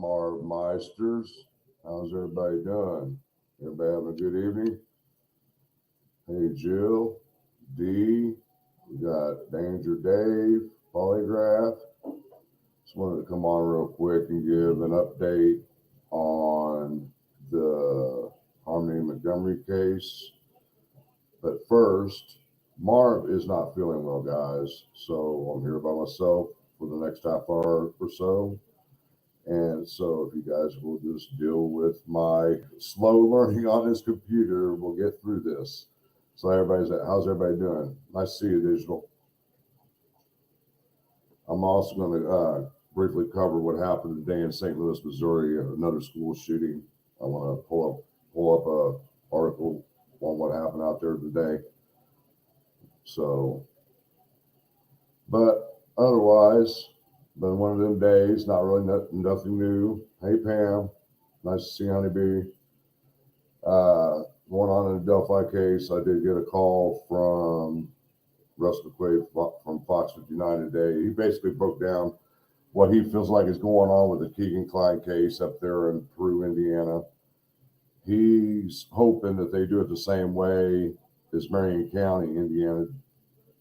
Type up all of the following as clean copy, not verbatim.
Marv Meisters. How's everybody doing? Everybody having a good evening? Hey, Jill, D, we got Danger Dave, Polygraph. Just wanted to come on real quick and give an update on the Harmony Montgomery case. But first, Marv is not feeling well, guys. So I'm here by myself for the next half hour or so. And so if you guys will just deal with my slow learning on this computer, we'll get through this. So how's everybody doing? Nice to see you, Digital. I'm also going to briefly cover what happened today in St. Louis, Missouri, another school shooting. I want to pull up a article on what happened out there today. So, but otherwise, been one of them days, not really nothing new. Hey, Pam, nice to see you, Honeybee. Going on in the Delphi case, I did get a call from Russ McQuaid from Fox 59 today. He basically broke down what he feels like is going on with the Keegan Klein case up there in Peru, Indiana. He's hoping that they do it the same way as Marion County, Indiana,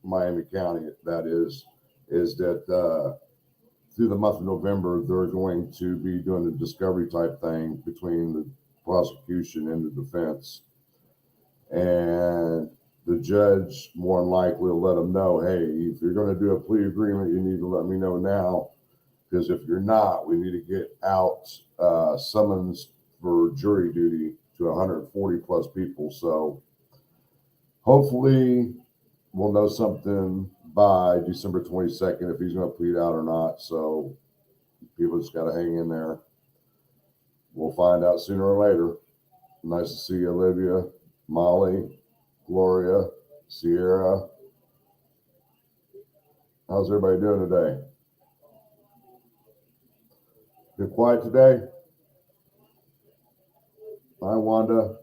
Miami County, that is that through the month of November, they're going to be doing a discovery type thing between the prosecution and the defense. And the judge more than likely will let them know, hey, if you're going to do a plea agreement, you need to let me know now. Because if you're not, we need to get out summons for jury duty to 140 plus people. So hopefully we'll know something by December 22nd if he's going to plead out or not. So people just got to hang in there. We'll find out sooner or later. Nice to see you, Olivia, Molly, Gloria, Sierra. How's everybody doing today? Been quiet today? Hi, Wanda.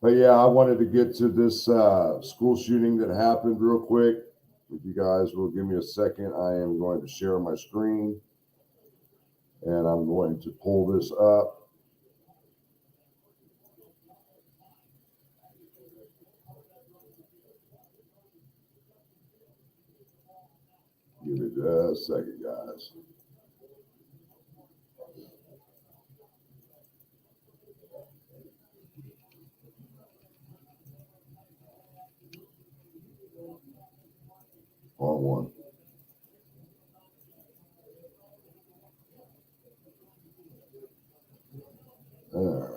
But yeah, I wanted to get to this school shooting that happened real quick. If you guys will give me a second, I am going to share my screen and I'm going to pull this up. Give me just a second, guys. Wrong one. All right.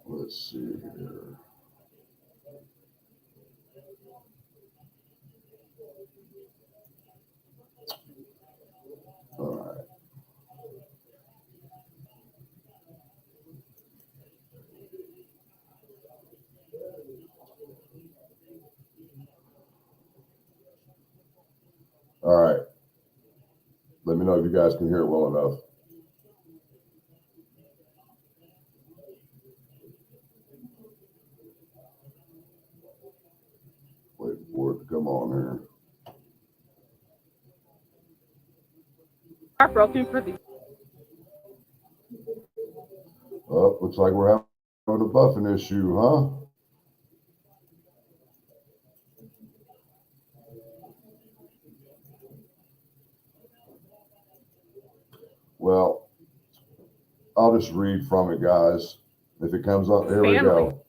Let's see here. All right. All right. Let me know if you guys can hear it well enough. Waiting for it to come on here. Heartbroken for the. Oh, looks like we're having a buffing issue, huh? Well, I'll just read from it, guys. If it comes up, here we go.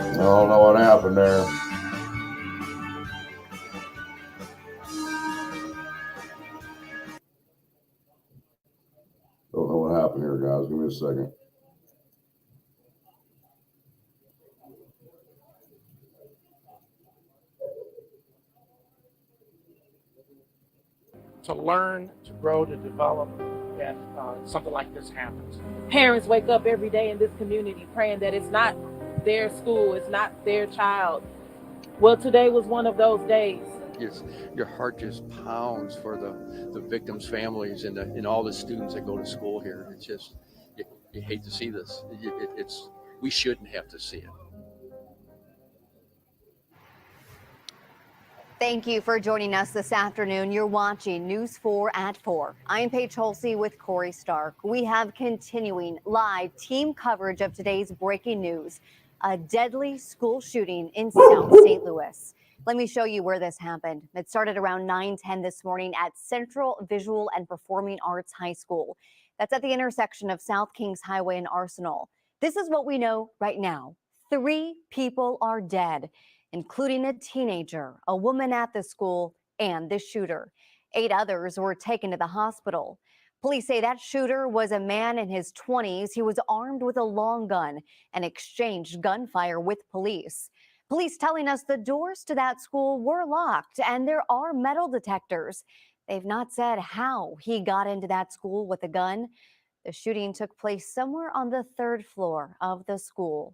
I don't know what happened there. Don't know what happened here, guys. Give me a second. To learn, to grow, to develop, that something like this happens. Parents wake up every day in this community praying that it's not their school, it's not their child. Well, today was one of those days. your heart just pounds for the victims' families and all the students that go to school here. It's just you hate to see this. We shouldn't have to see it. Thank you for joining us this afternoon. You're watching News 4 at 4. I'm Paige Holsey with Corey Stark. We have continuing live team coverage of today's breaking news. A deadly school shooting in South St. Louis. Let me show you where this happened. It started around 9:10 this morning at Central Visual and Performing Arts High School. That's at the intersection of South Kings Highway and Arsenal. This is what we know right now. 3 people are dead, including a teenager, a woman at the school, and the shooter. 8 others were taken to the hospital. Police say that shooter was a man in his 20s. He was armed with a long gun and exchanged gunfire with police. Police telling us the doors to that school were locked and there are metal detectors. They've not said how he got into that school with a gun. The shooting took place somewhere on the 3rd floor of the school.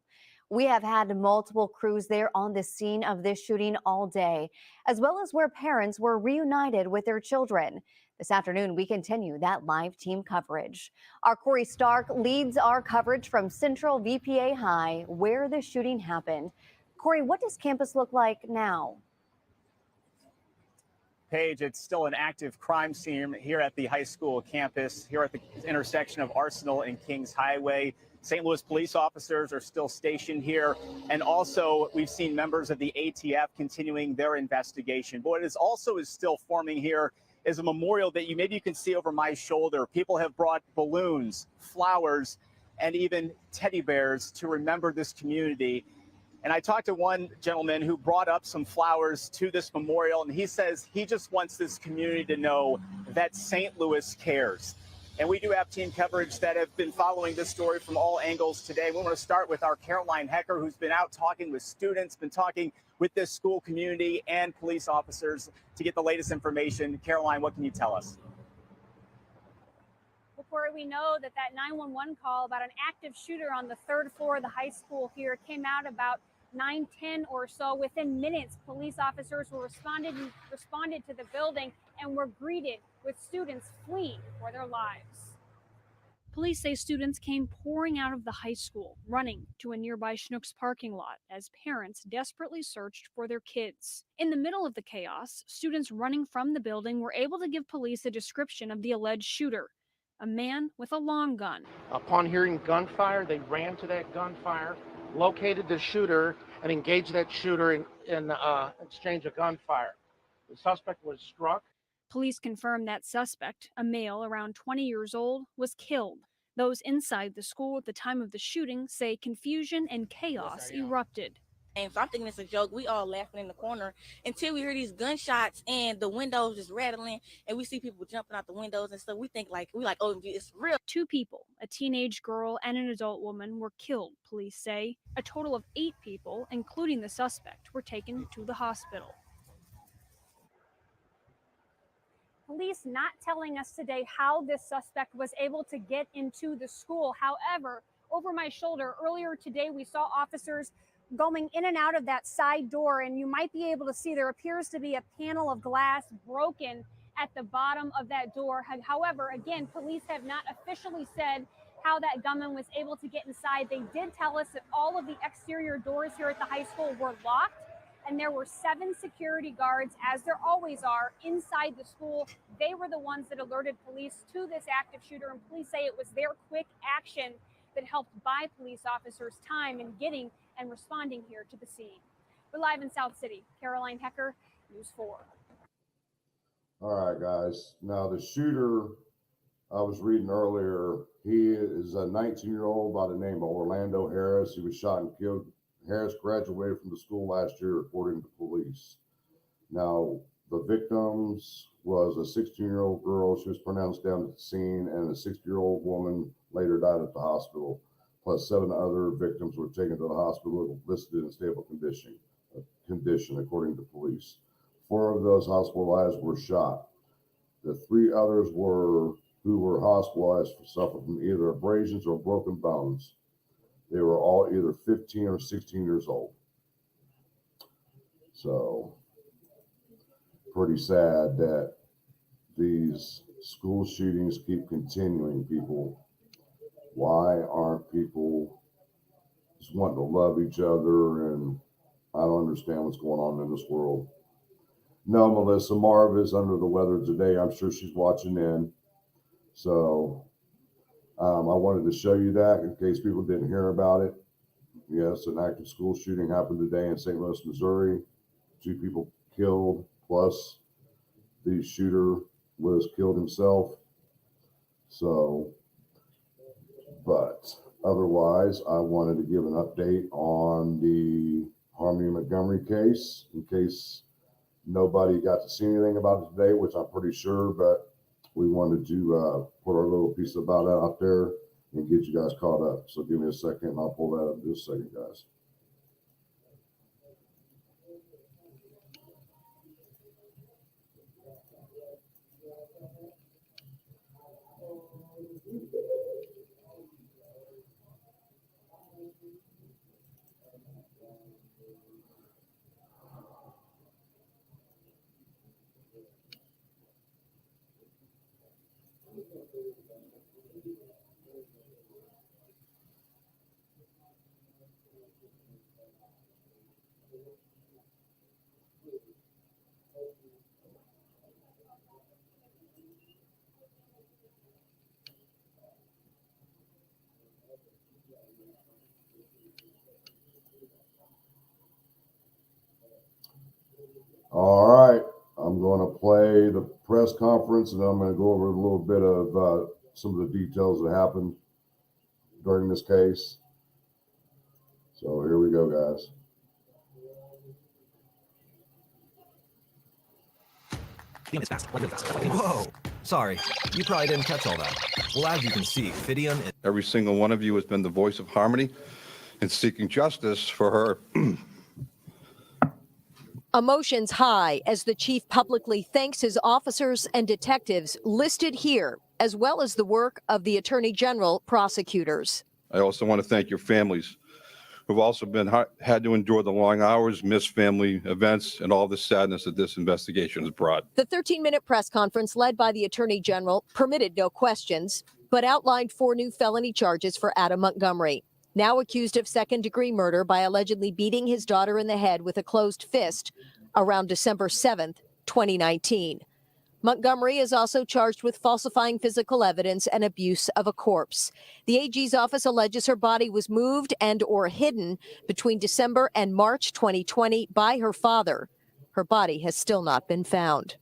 We have had multiple crews there on the scene of this shooting all day, as well as where parents were reunited with their children. This afternoon, we continue that live team coverage. Our Corey Stark leads our coverage from Central VPA High, where the shooting happened. Corey, what does campus look like now? Paige, it's still an active crime scene here at the high school campus, here at the intersection of Arsenal and Kings Highway. St. Louis police officers are still stationed here. And also, we've seen members of the ATF continuing their investigation. But what is also still forming here is a memorial that maybe you can see over my shoulder. People have brought balloons, flowers, and even teddy bears to remember this community. And I talked to one gentleman who brought up some flowers to this memorial, and he says he just wants this community to know that St. Louis cares. And we do have team coverage that have been following this story from all angles today. We want to start with our Caroline Hecker, who's been out talking with students, been talking with this school community and police officers to get the latest information. Caroline, what can you tell us? Corey, we know that 911 call about an active shooter on the 3rd floor of the high school here came out about 9:10 or so. Within minutes, police officers were responded to the building and were greeted with students fleeing for their lives. Police say students came pouring out of the high school, running to a nearby Schnucks parking lot as parents desperately searched for their kids. In the middle of the chaos, students running from the building were able to give police a description of the alleged shooter, a man with a long gun. Upon hearing gunfire, they ran to that gunfire, located the shooter, and engaged that shooter in exchange of gunfire. The suspect was struck. Police confirmed that suspect, a male around 20 years old, was killed. Those inside the school at the time of the shooting say confusion and chaos erupted. And so I'm thinking it's a joke. We all laughing in the corner until we hear these gunshots and the windows just rattling and we see people jumping out the windows and stuff. We think oh, it's real. 2 people, a teenage girl and an adult woman, were killed, police say. A total of 8 people, including the suspect, were taken to the hospital. Police not telling us today how this suspect was able to get into the school. However, over my shoulder earlier today, we saw officers going in and out of that side door, and you might be able to see there appears to be a panel of glass broken at the bottom of that door. However, again, police have not officially said how that gunman was able to get inside. They did tell us that all of the exterior doors here at the high school were locked, and there were 7 security guards, as there always are, inside the school. They were the ones that alerted police to this active shooter, and police say it was their quick action that helped buy police officers time in getting and responding here to the scene. We're live in South City. Caroline Hecker, News 4. All right, guys. Now, the shooter I was reading earlier, he is a 19-year-old by the name of Orlando Harris. He was shot and killed. Harris graduated from the school last year, according to police. Now, the victims was a 16-year-old girl. She was pronounced down at the scene, and a 60-year-old woman later died at the hospital. Plus 7 other victims were taken to the hospital listed in stable condition, according to police. 4 of those hospitalized were shot. The 3 others who were hospitalized suffered from either abrasions or broken bones. They were all either 15 or 16 years old. So pretty sad that these school shootings keep continuing, people. Why aren't people just wanting to love each other? And I don't understand what's going on in this world. No, Melissa, Marv is under the weather today. I'm sure she's watching in. So I wanted to show you that in case people didn't hear about it. Yes, an active school shooting happened today in St. Louis, Missouri. 2 people killed, plus the shooter was killed himself. So, but otherwise, I wanted to give an update on the Harmony Montgomery case in case nobody got to see anything about it today, which I'm pretty sure, but we wanted to put our little piece about it out there and get you guys caught up. So give me a second and I'll pull that up in just a second, guys. All right, I'm going to play the press conference and then I'm going to go over a little bit of some of the details that happened during this case. So here we go, guys. Whoa, sorry, you probably didn't catch all that. Well, as you can see, Fidium is... Every single one of you has been the voice of harmony in seeking justice for her. Emotions high as the chief publicly thanks his officers and detectives listed here, as well as the work of the Attorney General prosecutors. I also want to thank your families who've also had to endure the long hours, missed family events, and all the sadness that this investigation has brought. The 13-minute press conference led by the Attorney General permitted no questions, but outlined 4 new felony charges for Adam Montgomery, now accused of second-degree murder by allegedly beating his daughter in the head with a closed fist around December 7th, 2019. Montgomery is also charged with falsifying physical evidence and abuse of a corpse. The AG's office alleges her body was moved and/or hidden between December and March 2020 by her father. Her body has still not been found.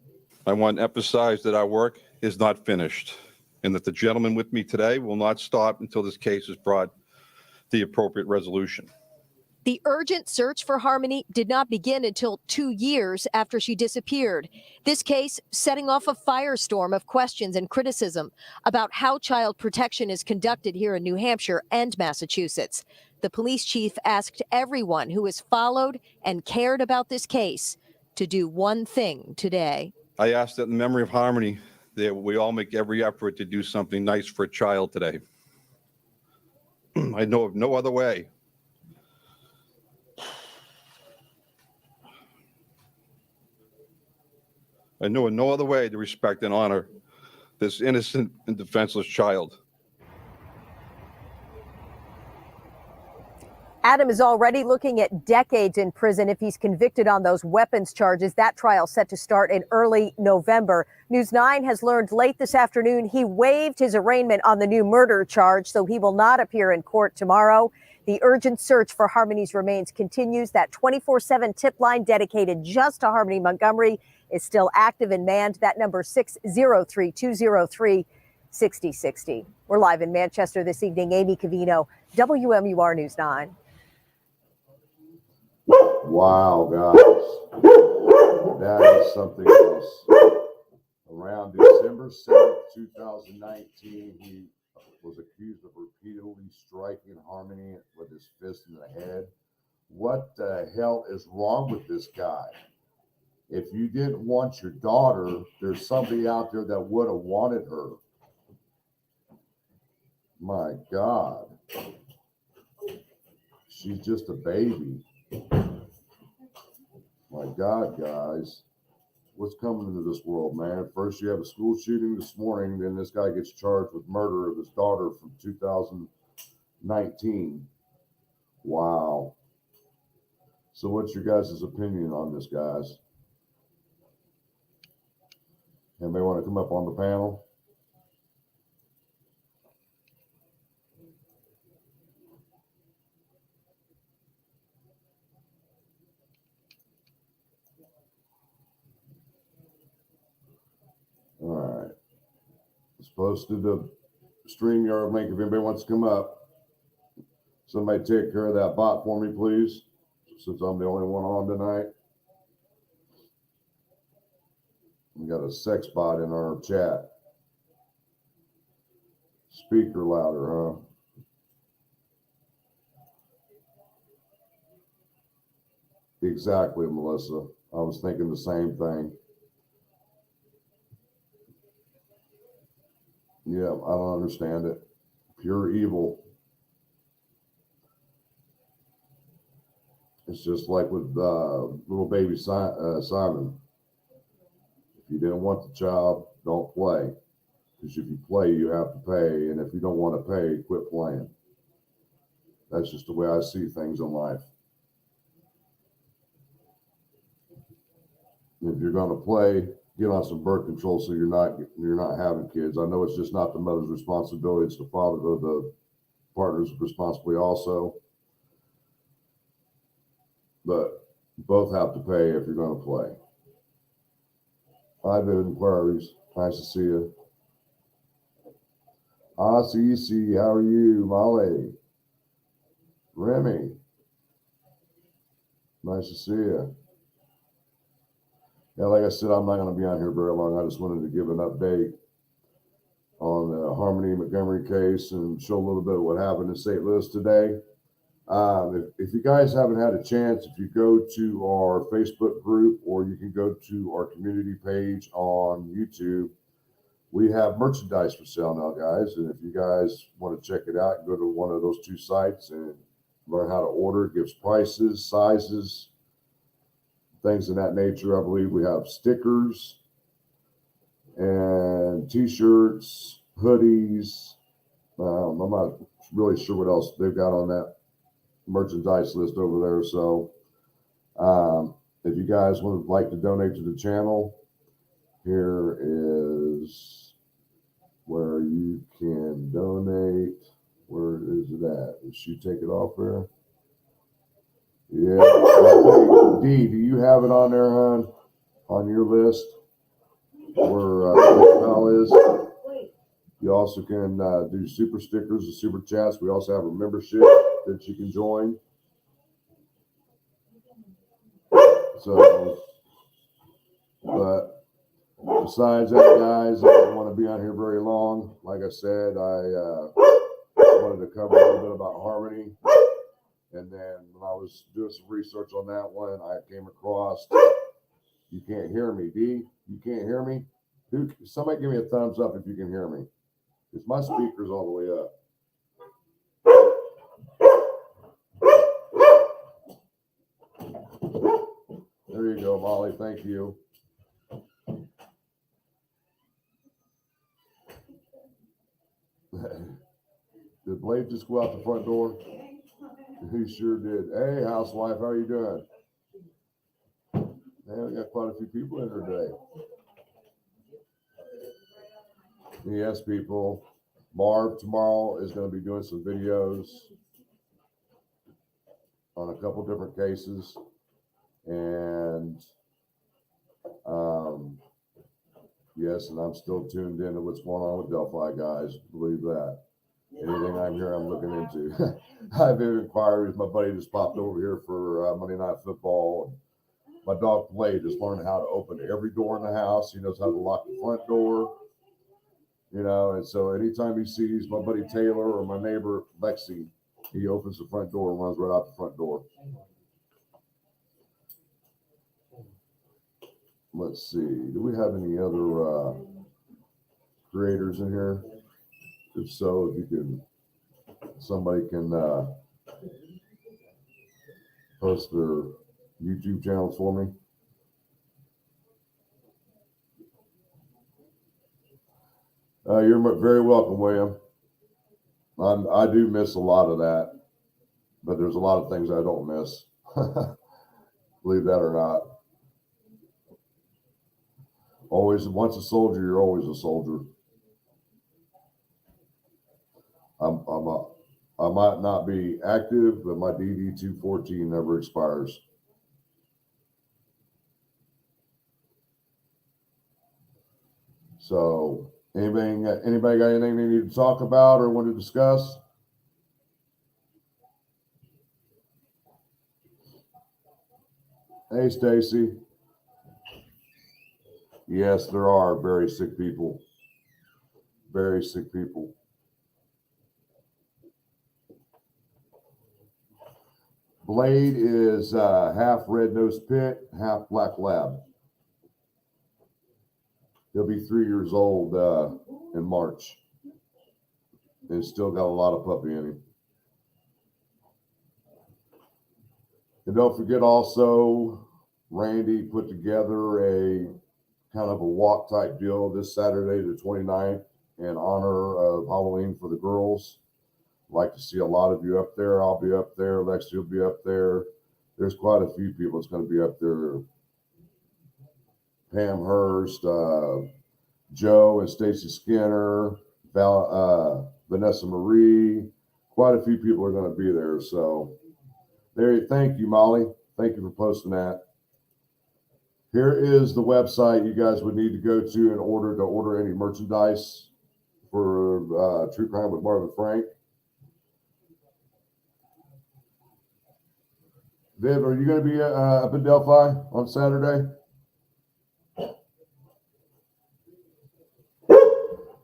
I want to emphasize that our work is not finished and that the gentleman with me today will not stop until this case is brought the appropriate resolution. The urgent search for Harmony did not begin until 2 years after she disappeared. This case setting off a firestorm of questions and criticism about how child protection is conducted here in New Hampshire and Massachusetts. The police chief asked everyone who has followed and cared about this case to do one thing today. I ask that in memory of Harmony, that we all make every effort to do something nice for a child today. I know of no other way. I know of no other way to respect and honor this innocent and defenseless child. Adam is already looking at decades in prison if he's convicted on those weapons charges. That trial set to start in early November. News 9 has learned late this afternoon he waived his arraignment on the new murder charge, so he will not appear in court tomorrow. The urgent search for Harmony's remains continues. That 24/7 tip line dedicated just to Harmony Montgomery is still active and manned. That number 603-203-6060. We're live in Manchester this evening. Amy Cavino, WMUR News 9. Wow, guys. That is something else. Around December 7th, 2019, he was accused of repeatedly striking Harmony with his fist in the head. What the hell is wrong with this guy? If you didn't want your daughter, there's somebody out there that would have wanted her. My God. She's just a baby. My God, guys. what's coming into this world, man. First you have a school shooting this morning, then this guy gets charged with murder of his daughter from 2019. Wow. So what's your guys' opinion on this, guys? Anybody want to come up on the panel? All right. It's posted the StreamYard link if anybody wants to come up. Somebody take care of that bot for me, please, since I'm the only one on tonight. We got a sex bot in our chat. Speaker louder, huh? Exactly, Melissa. I was thinking the same thing. Yeah, I don't understand it. Pure evil. It's just like with little baby Simon. If you didn't want the child, don't play. Because if you play, you have to pay. And if you don't want to pay, quit playing. That's just the way I see things in life. If you're going to play, get on some birth control so you're not having kids. I know it's just not the mother's responsibility; it's the father or the partner's responsibility also. But both have to pay if you're going to play. Hi, Vivid Inquiries. Nice to see you. CC, how are you, Molly? Remy, nice to see you. Yeah, like I said, I'm not going to be on here very long. I just wanted to give an update on the Harmony Montgomery case and show a little bit of what happened in St. Louis today. If you guys haven't had a chance, if you go to our Facebook group or you can go to our community page on YouTube, we have merchandise for sale now, guys. And if you guys want to check it out, go to one of those two sites and learn how to order. It gives prices, sizes, things of that nature. I believe we have stickers and t-shirts, hoodies. I'm not really sure what else they've got on that merchandise list over there. So if you guys would like to donate to the channel, here is where you can donate. Where is it at? Did she take it off there? Yeah. D, do you have it on there, hon? On your list? Where PayPal is? You also can do super stickers and super chats. We also have a membership that you can join. So, but besides that, guys, I don't want to be on here very long. Like I said, I wanted to cover a little bit about Harmony. And then when I was doing some research on that one, I came across, you can't hear me, D? You can't hear me? Dude, somebody give me a thumbs up if you can hear me. Because my speaker's all the way up. There you go, Molly. Thank you. Did Blade just go out the front door? He sure did. Hey, housewife, how are you doing? Man, we got quite a few people in here today. Yes, people. Marv tomorrow is going to be doing some videos on a couple different cases. And yes, and I'm still tuned in to what's going on with Delphi, guys. Believe that. Anything I'm here, I'm looking into. I've been inquiries. My buddy just popped over here for Monday Night Football. And my dog Blade just learned how to open every door in the house. He knows how to lock the front door. You know, and so anytime he sees my buddy Taylor or my neighbor Lexi, he opens the front door and runs right out the front door. Let's see. Do we have any other creators in here? If so, if you can, somebody can post their YouTube channels for me. You're very welcome, William. I do miss a lot of that, but there's a lot of things I don't miss. Believe that or not. Always, once a soldier, you're always a soldier. I might not be active, but my DD 214 never expires. So, anybody got anything they need to talk about or want to discuss? Hey, Stacy. Yes, there are very sick people. Very sick people. Blade is half red-nosed pit, half black lab. He'll be 3 years old in March. And still got a lot of puppy in him. And don't forget also, Randy put together a kind of a walk type deal this Saturday, the 29th, in honor of Halloween for the girls. I'd like to see a lot of you up there. I'll be up there. Lexi will be up there. There's quite a few people that's going to be up there. Pam Hurst, Joe and Stacy Skinner, Vanessa Marie. Quite a few people are going to be there. So there. Thank you, Molly. Thank you for posting that. Here is the website you guys would need to go to in order to order any merchandise for True Crime with Marv-N-Frank. Viv, are you going to be up in Delphi on Saturday?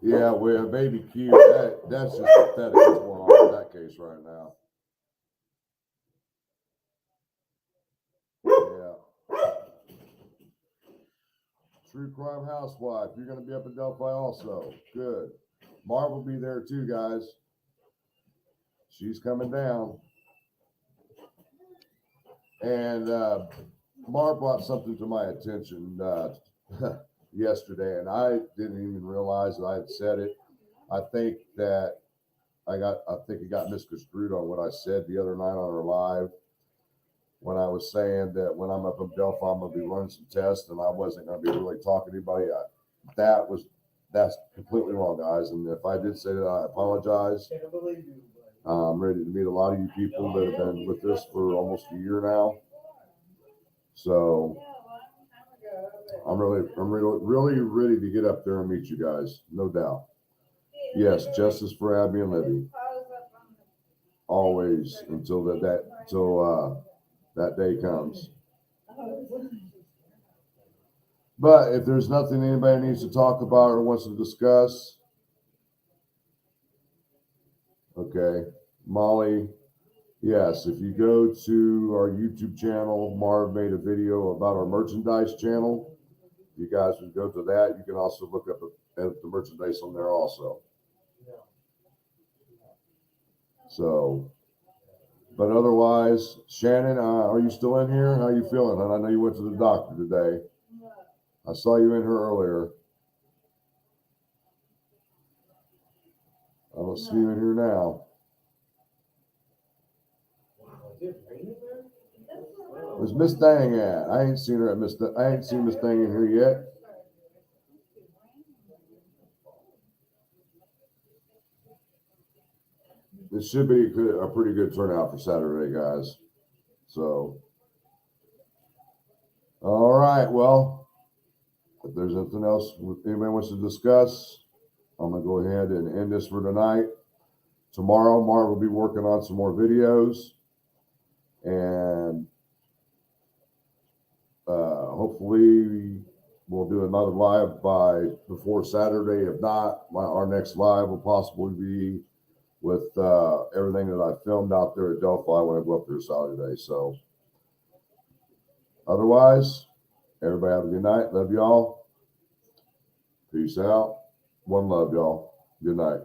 Yeah, well, baby Q, that's just pathetic what's going on in that case right now. Yeah. True Crime Housewife, you're going to be up in Delphi also. Good. Marv will be there too, guys. She's coming down. And Marv brought something to my attention yesterday, and I didn't even realize that I had said it. I think it got misconstrued on what I said the other night on our live when I was saying that when I'm up in Delphi, I'm going to be running some tests, and I wasn't going to be really talking to anybody. That's completely wrong, guys. And if I did say that, I apologize. I'm ready to meet a lot of you people that have been with us for almost a year now. So I'm really ready to get up there and meet you guys, no doubt. Yes, justice for Abby and Libby. Always until that day comes. But if there's nothing anybody needs to talk about or wants to discuss, okay, Molly, yes, if you go to our YouTube channel, Marv made a video about our merchandise channel. You guys would go to that. You can also look up at the merchandise on there also. So, but otherwise, Shannon, are you still in here? How are you feeling? And I know you went to the doctor today. I saw you in here earlier. I don't see you in here now. Where's Miss Dang at? I ain't seen her at I ain't seen Miss Dang in here yet. This should be a pretty good turnout for Saturday, guys. So, all right. Well, if there's anything else anybody wants to discuss, I'm going to go ahead and end this for tonight. Tomorrow, Marv will be working on some more videos. And hopefully we'll do another live before Saturday. If not, our next live will possibly be with everything that I filmed out there at Delphi when I go up there Saturday. So otherwise, everybody have a good night. Love y'all. Peace out. One love, y'all. Good night.